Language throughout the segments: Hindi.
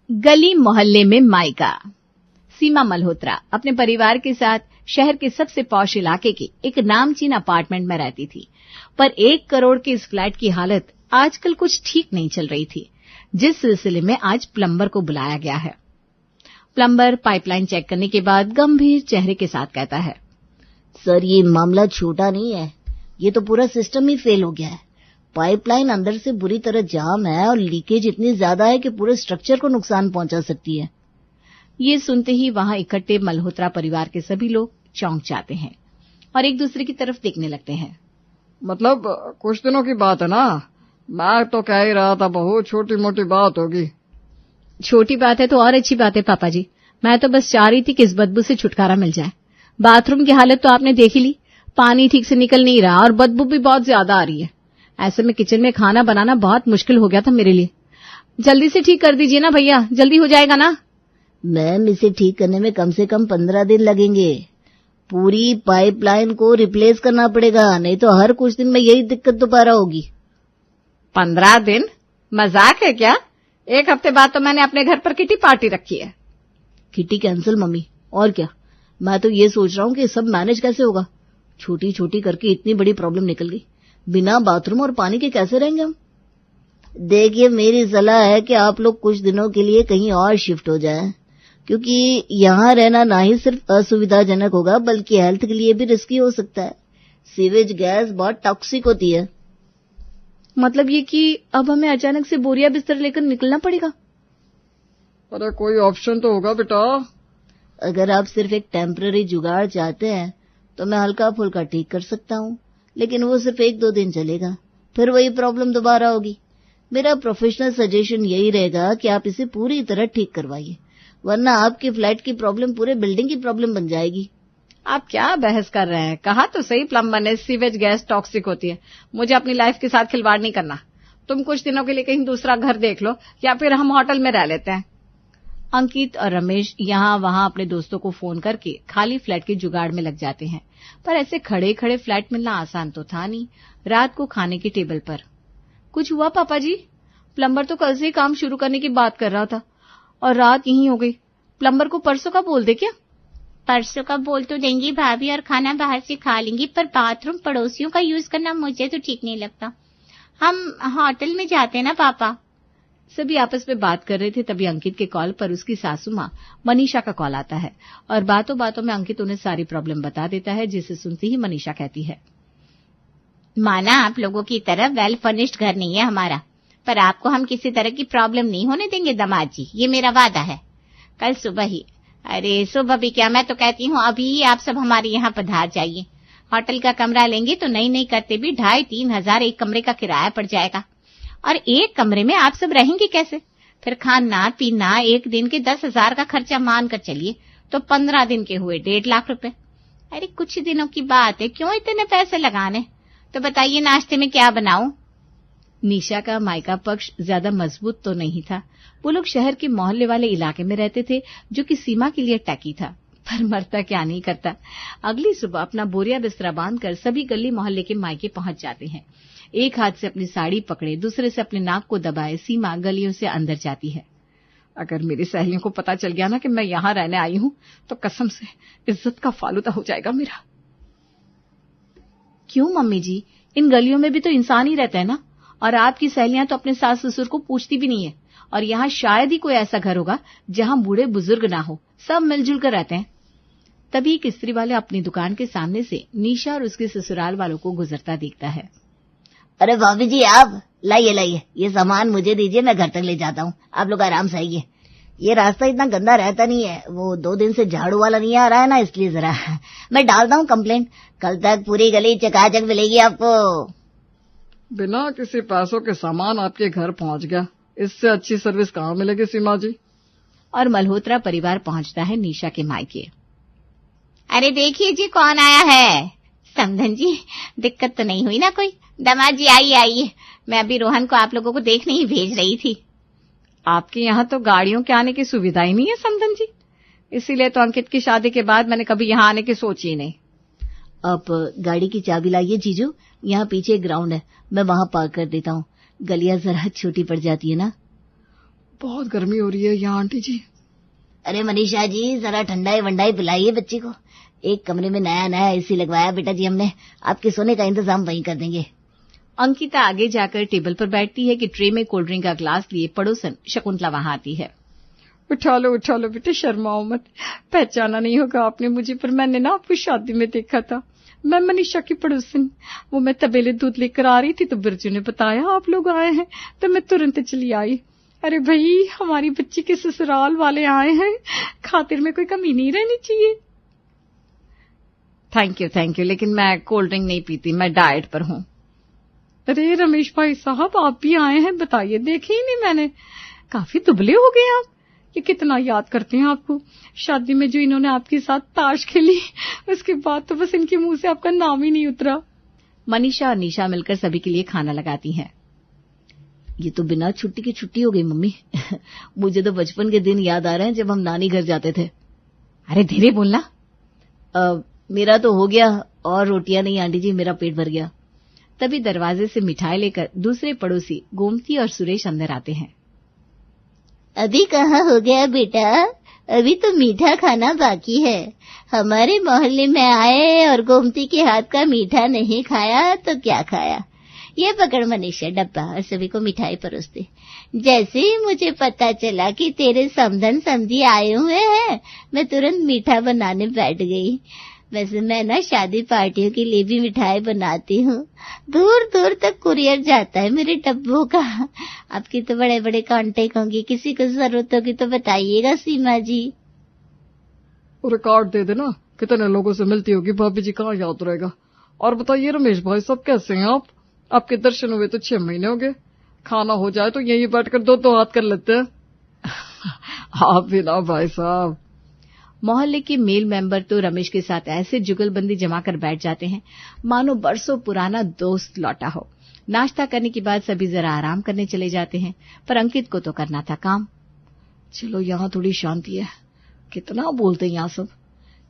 गली मोहल्ले में मायका। सीमा मल्होत्रा अपने परिवार के साथ शहर के सबसे पॉश इलाके के एक नामचीन अपार्टमेंट में रहती थी, पर 1 करोड़ के इस फ्लैट की हालत आजकल कुछ ठीक नहीं चल रही थी, जिस सिलसिले में आज प्लम्बर को बुलाया गया है। प्लम्बर पाइपलाइन चेक करने के बाद गंभीर चेहरे के साथ कहता है, सर ये मामला छोटा नहीं है, ये तो पूरा सिस्टम ही फेल हो गया है। पाइपलाइन अंदर से बुरी तरह जाम है और लीकेज इतनी ज्यादा है कि पूरे स्ट्रक्चर को नुकसान पहुंचा सकती है। ये सुनते ही वहां इकट्ठे मल्होत्रा परिवार के सभी लोग चौंक जाते हैं और एक दूसरे की तरफ देखने लगते हैं। मतलब कुछ दिनों की बात है ना, मैं तो कह ही रहा था बहुत छोटी मोटी बात होगी। छोटी बात है तो और अच्छी बात है पापा जी, मैं तो बस चाह रही थी कि इस बदबू से छुटकारा मिल जाए। बाथरूम की हालत तो आपने देख ही ली, पानी ठीक से निकल नहीं रहा और बदबू भी बहुत ज्यादा आ रही है। ऐसे में किचन में खाना बनाना बहुत मुश्किल हो गया था मेरे लिए। जल्दी से ठीक कर दीजिए ना भैया, जल्दी हो जाएगा ना। मैम इसे ठीक करने में कम से कम 15 दिन लगेंगे। पूरी पाइपलाइन को रिप्लेस करना पड़ेगा, नहीं तो हर कुछ दिन में यही दिक्कत दोबारा होगी। 15 दिन? मजाक है क्या? 1 हफ्ते बाद तो मैंने अपने घर पर किटी पार्टी रखी है। किटी कैंसिल मम्मी, और क्या। मैं तो ये सोच रहा हूँ कि सब मैनेज कैसे होगा। छोटी छोटी करके इतनी बड़ी प्रॉब्लम निकल गई, बिना बाथरूम और पानी के कैसे रहेंगे हम। देखिए मेरी सलाह है कि आप लोग कुछ दिनों के लिए कहीं और शिफ्ट हो जाएं, क्योंकि यहाँ रहना ना ही सिर्फ असुविधाजनक होगा बल्कि हेल्थ के लिए भी रिस्की हो सकता है। सीवेज गैस बहुत टॉक्सिक होती है। मतलब ये कि अब हमें अचानक से बोरिया बिस्तर लेकर निकलना पड़ेगा? अरे कोई ऑप्शन तो होगा बेटा। अगर आप सिर्फ एक टेम्पररी जुगाड़ चाहते हैं तो मैं हल्का फुल्का ठीक कर सकता हूँ, लेकिन वो सिर्फ 1-2 दिन चलेगा, फिर वही प्रॉब्लम दोबारा होगी। मेरा प्रोफेशनल सजेशन यही रहेगा कि आप इसे पूरी तरह ठीक करवाइए, वरना आपके फ्लैट की प्रॉब्लम पूरे बिल्डिंग की प्रॉब्लम बन जाएगी। आप क्या बहस कर रहे हैं? कहा तो सही प्लम्बर ने सीवेज गैस टॉक्सिक होती है। मुझे अपनी लाइफ के साथ खिलवाड़ नहीं करना। तुम कुछ दिनों के लिए कहीं दूसरा घर देख लो या फिर हम होटल में रह लेते हैं। अंकित और रमेश यहाँ वहां अपने दोस्तों को फोन करके खाली फ्लैट के जुगाड़ में लग जाते हैं, पर ऐसे खड़े खड़े फ्लैट मिलना आसान तो था नहीं। रात को खाने की टेबल पर कुछ हुआ पापा जी? प्लम्बर तो कल से ही काम शुरू करने की बात कर रहा था और रात यही हो गई। प्लम्बर को परसों का बोल दे क्या? परसों का बोल तो देंगी भाभी और खाना बाहर से खा लेंगी, पर बाथरूम पड़ोसियों का यूज करना मुझे तो ठीक नहीं लगता। हम होटल में जाते हैं ना पापा। सभी आपस में बात कर रहे थे, तभी अंकित के कॉल पर उसकी सासू माँ मनीषा का कॉल आता है और बातों बातों में अंकित उन्हें सारी प्रॉब्लम बता देता है, जिसे सुनती ही मनीषा कहती है, माना आप लोगों की तरह वेल फर्निश्ड घर नहीं है हमारा, पर आपको हम किसी तरह की प्रॉब्लम नहीं होने देंगे दामाद जी, ये मेरा वादा है। कल सुबह ही, अरे सुबह भी क्या, मैं तो कहती हूँ अभी ही आप सब हमारे यहाँ पधार जाइए। होटल का कमरा लेंगे तो नहीं करते भी 2,500-3 हजार एक कमरे का किराया पड़ जाएगा, और एक कमरे में आप सब रहेंगे कैसे? फिर खाना पीना, एक दिन के 10,000 का खर्चा मान कर चलिए तो 15 दिन के हुए 1.5 लाख रुपए। अरे कुछ दिनों की बात है, क्यों इतने पैसे लगाने? तो बताइए नाश्ते में क्या बनाऊं? निशा का मायका पक्ष ज्यादा मजबूत तो नहीं था। वो लोग शहर के मोहल्ले वाले इलाके में रहते थे, जो कि सीमा के लिए टैकी था, पर मरता क्या नहीं करता। अगली सुबह अपना बोरिया बिस्तरा बांधकर सभी गली मोहल्ले के मायके पहुंच जाते हैं। एक हाथ से अपनी साड़ी पकड़े, दूसरे से अपने नाक को दबाए सीमा गलियों से अंदर जाती है। अगर मेरी सहेलियों को पता चल गया ना कि मैं यहाँ रहने आई हूँ तो कसम से इज्जत का फालूदा हो जाएगा मेरा। क्यों मम्मी जी, इन गलियों में भी तो इंसान ही रहते हैं ना, और आपकी सहेलियां तो अपने सास ससुर को पूछती भी नहीं है, और यहाँ शायद ही कोई ऐसा घर होगा जहाँ बूढ़े बुजुर्ग ना हो, सब मिलजुल कर रहते हैं। तभी एक स्त्री वाले अपनी दुकान के सामने से निशा और उसके ससुराल वालों को गुजरता देखता है। अरे भाभी जी, आप लाइए, ये सामान मुझे दीजिए, मैं घर तक ले जाता हूँ, आप लोग आराम से आइए। ये रास्ता इतना गंदा रहता नहीं है, वो 2 दिन से झाड़ू वाला नहीं आ रहा है ना, इसलिए जरा मैं डालता हूँ कंप्लेंट, कल तक पूरी गली चकाचक मिलेगी आपको। बिना किसी पैसों के सामान आपके घर पहुंच गया, इससे अच्छी सर्विस कहाँ मिलेगी सीमा जी? और मल्होत्रा परिवार पहुंचता है निशा के मायके। अरे देखिए जी कौन आया है। समधन जी, दिक्कत तो नहीं हुई ना कोई? दामाद जी आइए, मैं अभी रोहन को आप लोगों को देखने ही भेज रही थी। आपके यहाँ तो गाड़ियों के आने की सुविधा ही नहीं है समधन जी, इसीलिए तो अंकित की शादी के बाद मैंने कभी यहाँ आने की सोची ही नहीं। आप गाड़ी की चाबी लाइए जीजू, यहाँ पीछे ग्राउंड है, मैं वहां पार्क कर देता हूँ, गलियां जरा छोटी पड़ जाती है ना। बहुत गर्मी हो रही है यहाँ आंटी जी। अरे मनीषा जी, जरा ठंडाई वंडाई पिलाइए बच्ची को। एक कमरे में नया नया एसी लगवाया बेटा जी हमने, आपके सोने का इंतजाम वहीं कर देंगे। अंकिता आगे जाकर टेबल पर बैठती है कि ट्रे में कोल्ड ड्रिंक का ग्लास लिए पड़ोसन शकुंतला वहां आती है। उठा लो बेटे, शर्माओ मत। पहचाना नहीं होगा आपने मुझे, पर मैंने ना आपको शादी में देखा था। मैं मनीषा की पड़ोसन। वो मैं तबेले दूध लेकर आ रही थी तो बिरजू ने बताया आप लोग आए हैं, तो मैं तुरंत चली आई। अरे भाई, हमारी बच्ची के ससुराल वाले आए हैं, खातिर में कोई कमी नहीं रहनी चाहिए। थैंक यू, लेकिन मैं कोल्ड ड्रिंक नहीं पीती, मैं डाइट पर हूँ। अरे रमेश भाई साहब, आप भी आए हैं? बताइए, देखे ही नहीं मैंने। काफी दुबले हो गए आप। ये कितना याद करते हैं आपको। शादी में जो इन्होंने आपके साथ ताश खेली, उसके बाद तो बस इनके मुंह से आपका नाम ही नहीं उतरा। मनीषा और निशा मिलकर सभी के लिए खाना लगाती हैं। ये तो बिना छुट्टी की छुट्टी हो गई मम्मी। मुझे तो बचपन के दिन याद आ रहे हैं जब हम नानी घर जाते थे। अरे धीरे बोलना। मेरा तो हो गया, और रोटियां नहीं आंटी जी, मेरा पेट भर गया। तभी दरवाजे से मिठाई लेकर दूसरे पड़ोसी गोमती और सुरेश अंदर आते हैं। अभी कहाँ हो गया बेटा? अभी तो मीठा खाना बाकी है। हमारे मोहल्ले में आए और गोमती के हाथ का मीठा नहीं खाया तो क्या खाया? ये पकड़ मनीषा डब्बा और सभी को मिठाई परोसते। जैसे ही मुझे पता चला कि तेरे समधन समधी आए हुए हैं, मैं तुरंत मीठा बनाने बैठ गई। वैसे मैं ना शादी पार्टियों के लिए भी मिठाई बनाती हूँ। दूर दूर तक कुरियर जाता है मेरे डब्बों का। आपकी तो बड़े बड़े कांटेक्ट होंगे, किसी को जरूरत होगी तो बताइएगा सीमा जी। रिकॉर्ड दे देना, कितने लोगों से मिलती होगी भाभी जी, कहाँ याद रहेगा। और बताइए रमेश भाई, सब कैसे हैं आप? आपके दर्शन हुए तो 6 महीने हो गए। खाना हो जाए तो यहीं बैठकर 2 हाथ कर लेते हैं। आप भी ना भाई साहब। मोहल्ले के मेल मेंबर तो रमेश के साथ ऐसे जुगलबंदी जमा कर बैठ जाते हैं मानो बरसों पुराना दोस्त लौटा हो। नाश्ता करने के बाद सभी जरा आराम करने चले जाते हैं, पर अंकित को तो करना था काम। चलो यहाँ थोड़ी शांति है, कितना बोलते हैं यहाँ सब।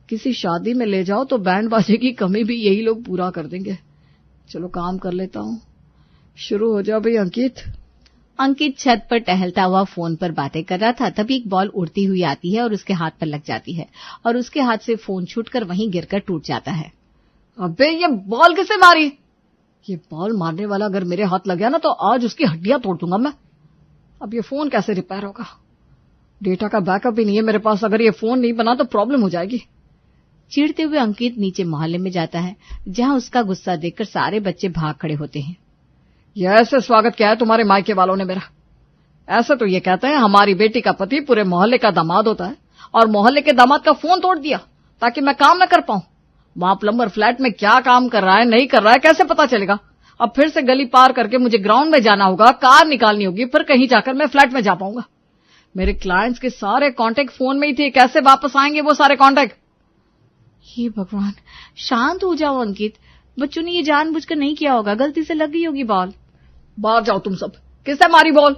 किसी शादी में ले जाओ तो बैंड बाजे की कमी भी यही लोग पूरा कर देंगे। चलो काम कर लेता हूँ। शुरू हो जा भाई अंकित। अंकित छत पर टहलता हुआ फोन पर बातें कर रहा था, तभी एक बॉल उड़ती हुई आती है और उसके हाथ पर लग जाती है और उसके हाथ से फोन छूटकर वहीं गिरकर टूट जाता है। अबे ये बॉल किसे मारी? ये बॉल मारने वाला अगर मेरे हाथ लग गया ना तो आज उसकी हड्डियां तोड़ दूंगा मैं। अब ये फोन कैसे रिपेयर होगा? डेटा का बैकअप भी नहीं है मेरे पास। अगर ये फोन नहीं बना तो प्रॉब्लम हो जाएगी। चिढ़ते हुए अंकित नीचे मोहल्ले में जाता है, जहां उसका गुस्सा देखकर सारे बच्चे भाग खड़े होते हैं। ये ऐसे स्वागत किया है तुम्हारे मायके वालों ने मेरा? ऐसा तो ये कहते हैं हमारी बेटी का पति पूरे मोहल्ले का दामाद होता है, और मोहल्ले के दामाद का फोन तोड़ दिया ताकि मैं काम न कर पाऊं। वहां प्लम्बर फ्लैट में क्या काम कर रहा है नहीं कर रहा है कैसे पता चलेगा? अब फिर से गली पार करके मुझे ग्राउंड में जाना होगा, कार निकालनी होगी, फिर कहीं जाकर मैं फ्लैट में जा पाऊंगा। मेरे क्लाइंट्स के सारे कॉन्टेक्ट फोन में ही थे, कैसे वापस आएंगे वो सारे कॉन्टेक्ट? हे भगवान, शांत हो जाओ अंकित। बच्चों ने ये जानबूझकर नहीं किया होगा, गलती से लग गई होगी बॉल। बाहर जाओ तुम सब। किसने मारी बॉल?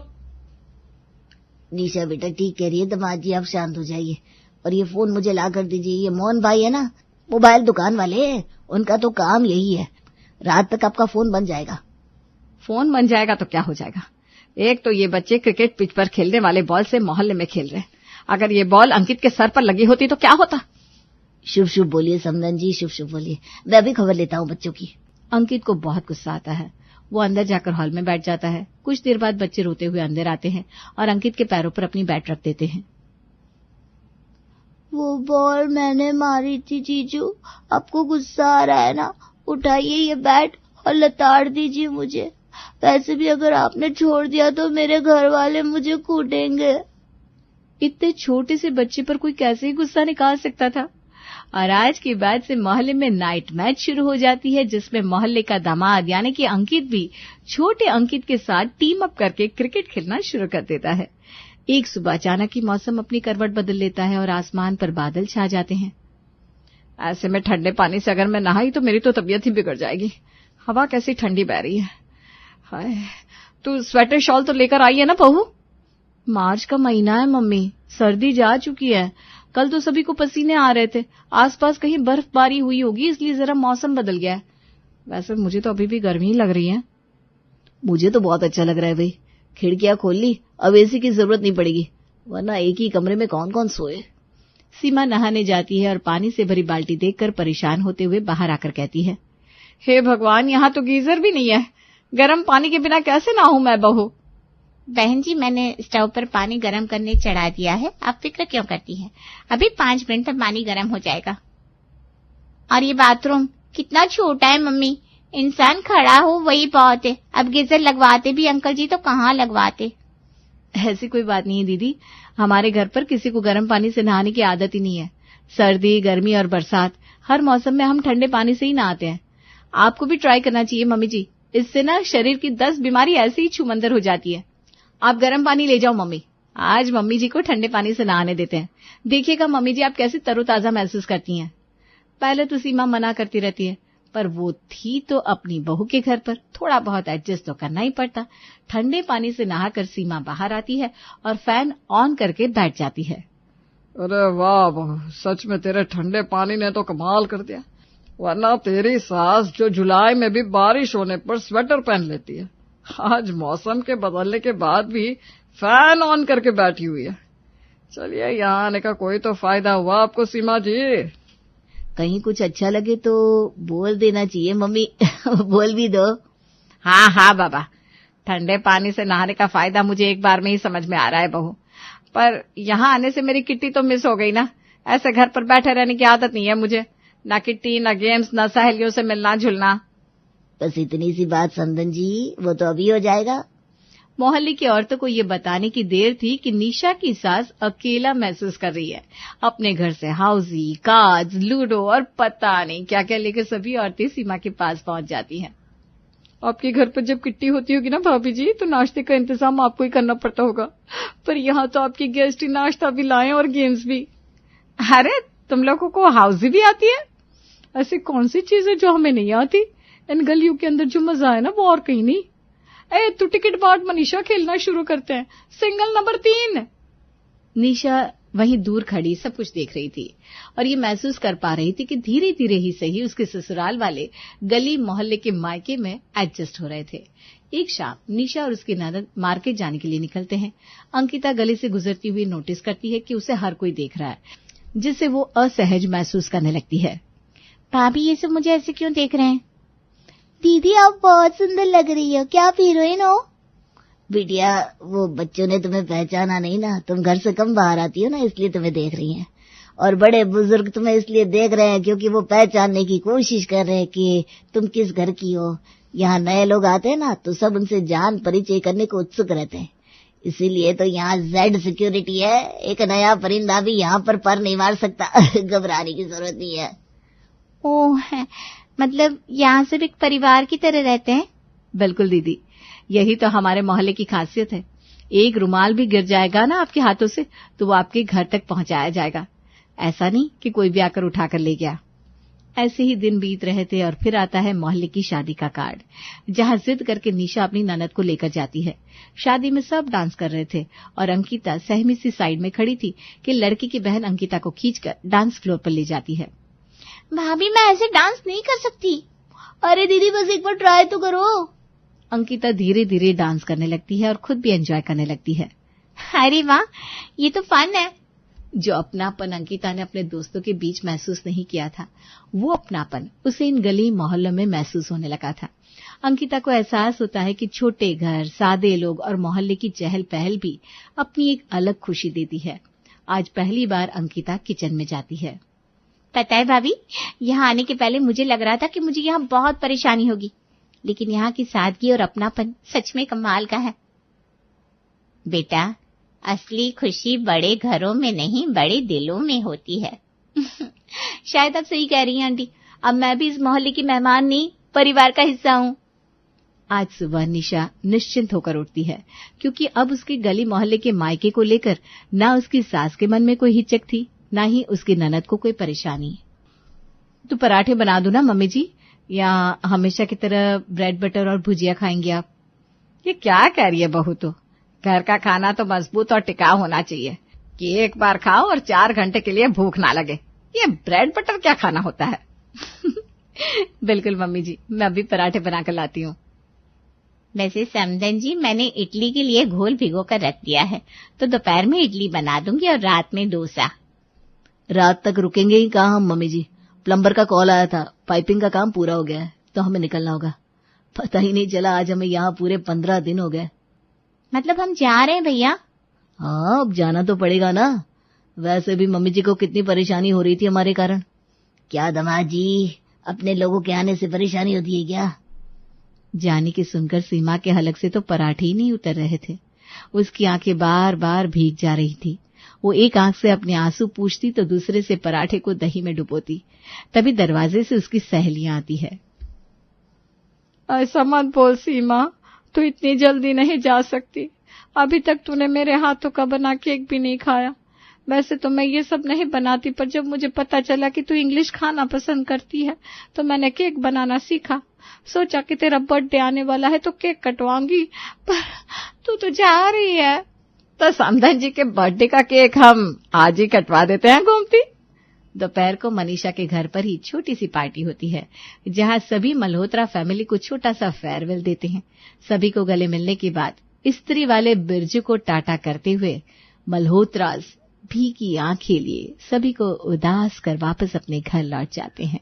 निशा बेटा ठीक कह रही है दामाद जी, आप शांत हो जाइए और ये फोन मुझे ला कर दीजिए। ये मोहन भाई है ना, मोबाइल दुकान वाले, उनका तो काम यही है। रात तक आपका फोन बन जाएगा। फोन बन जाएगा तो क्या हो जाएगा? एक तो ये बच्चे क्रिकेट पिच पर खेलने वाले बॉल से मोहल्ले में खेल रहे हैं। अगर ये बॉल अंकित के सर पर लगी होती तो क्या होता? शुभ शुभ बोलिए समदन जी, शुभ शुभ बोलिए। मैं भी खबर लेता हूँ बच्चों की। अंकित को बहुत गुस्सा आता है। वो अंदर जाकर हॉल में बैठ जाता है। कुछ देर बाद बच्चे रोते हुए अंदर आते हैं और अंकित के पैरों पर अपनी बैट रख देते हैं। वो बॉल मैंने मारी थी जीजू, आपको गुस्सा आ रहा है ना? उठाइए ये बैट और लताड़ दीजिए मुझे। वैसे भी अगर आपने छोड़ दिया तो मेरे घर वाले मुझे कूटेंगे। इतने छोटे से बच्चे पर कोई कैसे ही गुस्सा निकाल सकता था? और आज के बाद से मोहल्ले में नाइट मैच शुरू हो जाती है, जिसमें मोहल्ले का दामाद यानी कि अंकित भी छोटे अंकित के साथ टीम अप करके क्रिकेट खेलना शुरू कर देता है। एक सुबह अचानक ही मौसम अपनी करवट बदल लेता है और आसमान पर बादल छा जाते हैं। ऐसे में ठंडे पानी से अगर मैं नहाई तो मेरी तो तबीयत ही बिगड़ जाएगी। हवा कैसी ठंडी बह रही है। हाय, तू स्वेटर शॉल तो लेकर आई है ना बहू? मार्च का महीना है मम्मी, सर्दी जा चुकी है। कल तो सभी को पसीने आ रहे थे। आसपास कहीं बर्फबारी हुई होगी, इसलिए जरा मौसम बदल गया है। वैसे मुझे तो अभी भी गर्मी ही लग रही है। मुझे तो बहुत अच्छा लग रहा है भाई। खिड़कियां खोल ली, अब एसी की जरूरत नहीं पड़ेगी, वरना एक ही कमरे में कौन कौन सोए। सीमा नहाने जाती है और पानी से भरी बाल्टी देखकर परेशान होते हुए बाहर आकर कहती है, हे भगवान, यहाँ तो गीजर भी नहीं है, गर्म पानी के बिना कैसे नहाऊं मैं बहू। बहन जी, मैंने स्टोव पर पानी गर्म करने चढ़ा दिया है, आप फिक्र क्यों करती हैं? अभी 5 मिनट में पानी गर्म हो जाएगा। और ये बाथरूम कितना छोटा है मम्मी, इंसान खड़ा हो वही बहुत है। अब गीजर लगवाते भी अंकल जी तो कहाँ लगवाते। ऐसी कोई बात नहीं है दीदी, हमारे घर पर किसी को गर्म पानी से नहाने की आदत ही नहीं है। सर्दी, गर्मी और बरसात हर मौसम में हम ठंडे पानी से ही नहाते हैं। आपको भी ट्राई करना चाहिए मम्मी जी, इससे ना शरीर की 10 बीमारी ऐसे ही छूमंदर हो जाती है। आप गर्म पानी ले जाओ मम्मी, आज मम्मी जी को ठंडे पानी से नहाने देते हैं। देखिएगा मम्मी जी आप कैसे तरोताजा महसूस करती हैं। पहले तो सीमा मना करती रहती है, पर वो थी तो अपनी बहू के घर पर, थोड़ा बहुत एडजस्ट तो करना ही पड़ता। ठंडे पानी से नहाकर सीमा बाहर आती है और फैन ऑन करके बैठ जाती है। अरे वाह बहू, सच में तेरे ठंडे पानी ने तो कमाल कर दिया, वरना तेरी सास जो जुलाई में भी बारिश होने पर स्वेटर पहन लेती है, आज मौसम के बदलने के बाद भी फैन ऑन करके बैठी हुई है। चलिए, यहाँ आने का कोई तो फायदा हुआ आपको सीमा जी। कहीं कुछ अच्छा लगे तो बोल देना चाहिए मम्मी। बोल भी दो। हाँ हाँ बाबा, ठंडे पानी से नहाने का फायदा मुझे एक बार में ही समझ में आ रहा है बहू, पर यहाँ आने से मेरी किट्टी तो मिस हो गई ना। ऐसे घर पर बैठे रहने की आदत नहीं है मुझे, ना किट्टी, ना गेम्स, ना सहेलियों से मिलना जुलना। बस इतनी सी बात संदन जी, वो तो अभी हो जाएगा। मोहल्ले की औरतों को ये बताने की देर थी कि निशा की सास अकेला महसूस कर रही है। अपने घर से हाउसी, कार्ड्स, लूडो और पता नहीं क्या क्या लेकर सभी औरतें सीमा के पास पहुंच जाती हैं। आपके घर पर जब किट्टी होती होगी ना भाभी जी, तो नाश्ते का इंतजाम आपको ही करना पड़ता होगा, पर यहाँ तो आपके गेस्ट ही नाश्ता भी लाएं और गेम्स भी। अरे तुम लोगों को हाउसी भी आती है? ऐसी कौन सी चीज है जो हमें नहीं आती? इन गलियों के अंदर जो मजा है ना वो और कहीं नहीं। तू टिकट बाट मनीषा, खेलना शुरू करते हैं, सिंगल नंबर 3। निशा वहीं दूर खड़ी सब कुछ देख रही थी और ये महसूस कर पा रही थी कि धीरे धीरे ही सही उसके ससुराल वाले गली मोहल्ले के मायके में एडजस्ट हो रहे थे। एक शाम निशा और उसकी ननद मार्केट जाने के लिए निकलते हैं। अंकिता गली से गुजरती हुई नोटिस करती है कि उसे हर कोई देख रहा है, जिससे वो असहज महसूस करने लगती है। भाभी, ये सब मुझे ऐसे क्यों देख रहे हैं? दीदी आप बहुत सुंदर लग रही हो, क्या आप हीरोइन हो? बिटिया, वो बच्चों ने तुम्हें पहचाना नहीं ना, तुम घर से कम बाहर आती हो ना, इसलिए तुम्हें देख रही हैं। और बड़े बुजुर्ग तुम्हें इसलिए देख रहे हैं क्योंकि वो पहचानने की कोशिश कर रहे हैं कि तुम किस घर की हो। यहाँ नए लोग आते हैं ना, तो सब उनसे जान परिचय करने को उत्सुक रहते हैं, इसीलिए तो यहाँ Z सिक्योरिटी है। एक नया परिंदा भी यहाँ पर नहीं मार सकता। घबराने की जरूरत नहीं है। ओह, मतलब यहाँ सब एक परिवार की तरह रहते हैं? बिल्कुल दीदी, यही तो हमारे मोहल्ले की खासियत है। एक रुमाल भी गिर जाएगा ना आपके हाथों से तो वो आपके घर तक पहुंचाया जाएगा, ऐसा नहीं कि कोई भी आकर उठाकर ले गया। ऐसे ही दिन बीत रहे थे और फिर आता है मोहल्ले की शादी का कार्ड, जहां जिद करके निशा अपनी ननद को लेकर जाती है। शादी में सब डांस कर रहे थे और अंकिता सहमी सी साइड में खड़ी थी कि लड़की की बहन अंकिता को खींचकर डांस फ्लोर पर ले जाती है। भाभी, मैं ऐसे डांस नहीं कर सकती। अरे दीदी, बस एक बार ट्राई तो करो। अंकिता धीरे धीरे डांस करने लगती है और खुद भी एंजॉय करने लगती है। अरे वाह, ये तो फन है। जो अपनापन अंकिता ने अपने दोस्तों के बीच महसूस नहीं किया था, वो अपनापन उसे इन गली मोहल्लों में महसूस होने लगा था। अंकिता को एहसास होता है कि छोटे घर, सादे लोग और मोहल्ले की चहल पहल भी अपनी एक अलग खुशी देती है। आज पहली बार अंकिता किचन में जाती है। पता है भाभी, यहाँ आने के पहले मुझे लग रहा था कि मुझे यहाँ बहुत परेशानी होगी, लेकिन यहाँ की सादगी और अपनापन सच में कमाल का है। बेटा, असली खुशी बड़े घरों में नहीं, बड़े दिलों में होती है। शायद आप सही कह रही हैं आंटी, अब मैं भी इस मोहल्ले की मेहमान नहीं, परिवार का हिस्सा हूँ। आज सुबह निशा निश्चिंत होकर उठती है, क्योंकि अब उसके गली मोहल्ले के मायके को लेकर ना उसकी सास के मन में कोई हिचक थी, ना ही उसकी ननद को कोई परेशानी। तो पराठे बना दूं ना मम्मी जी, या हमेशा की तरह ब्रेड बटर और भुजिया खाएंगे आप? ये क्या कह रही है बहू? तो घर का खाना तो मजबूत और टिकाऊ होना चाहिए कि एक बार खाओ और 4 घंटे के लिए भूख ना लगे। ये ब्रेड बटर क्या खाना होता है? बिल्कुल मम्मी जी, मैं अभी पराठे बनाकर लाती हूँ। वैसे समधन जी, मैंने इडली के लिए घोल भिगो कर रख दिया है, तो दोपहर में इडली बना दूंगी और रात में डोसा। रात तक रुकेंगे ही कहाँ हम मम्मी जी, प्लम्बर का कॉल आया था, पाइपिंग का काम पूरा हो गया है तो हमें निकलना होगा। पता ही नहीं चला आज हमें यहाँ पूरे 15 दिन हो गए। मतलब हम जा रहे हैं भैया? हाँ, अब जाना तो पड़ेगा ना। वैसे भी मम्मी जी को कितनी परेशानी हो रही थी हमारे कारण। क्या दामाद जी, अपने लोगों के आने से परेशानी होती है क्या? जानी की सुनकर सीमा के हलक से तो पराठे ही नहीं उतर रहे थे। उसकी आंखें बार बार भीग जा रही थी। वो एक आंख से अपने आंसू पूछती तो दूसरे से पराठे को दही में डुबोती। तभी दरवाजे से उसकी सहेलियां आती है। ऐसा मत बोल सीमा, तू इतनी जल्दी नहीं जा सकती। अभी तक तूने मेरे हाथों का बना केक भी नहीं खाया। वैसे तो मैं ये सब नहीं बनाती, पर जब मुझे पता चला कि तू इंग्लिश खाना पसंद करती है तो मैंने केक बनाना सीखा। सोचा कि तेरा बर्थडे आने वाला है तो केक कटवाऊंगी, पर तू तो जा रही है। तो समधन जी के बर्थडे का केक हम आज ही कटवा देते हैं गोमती। दोपहर को मनीषा के घर पर ही छोटी सी पार्टी होती है, जहां सभी मल्होत्रा फैमिली को छोटा सा फेयरवेल देते हैं। सभी को गले मिलने के बाद स्त्री वाले बिरजू को टाटा करते हुए मल्होत्रास भीगी आंखें लिए सभी को उदास कर वापस अपने घर लौट जाते हैं।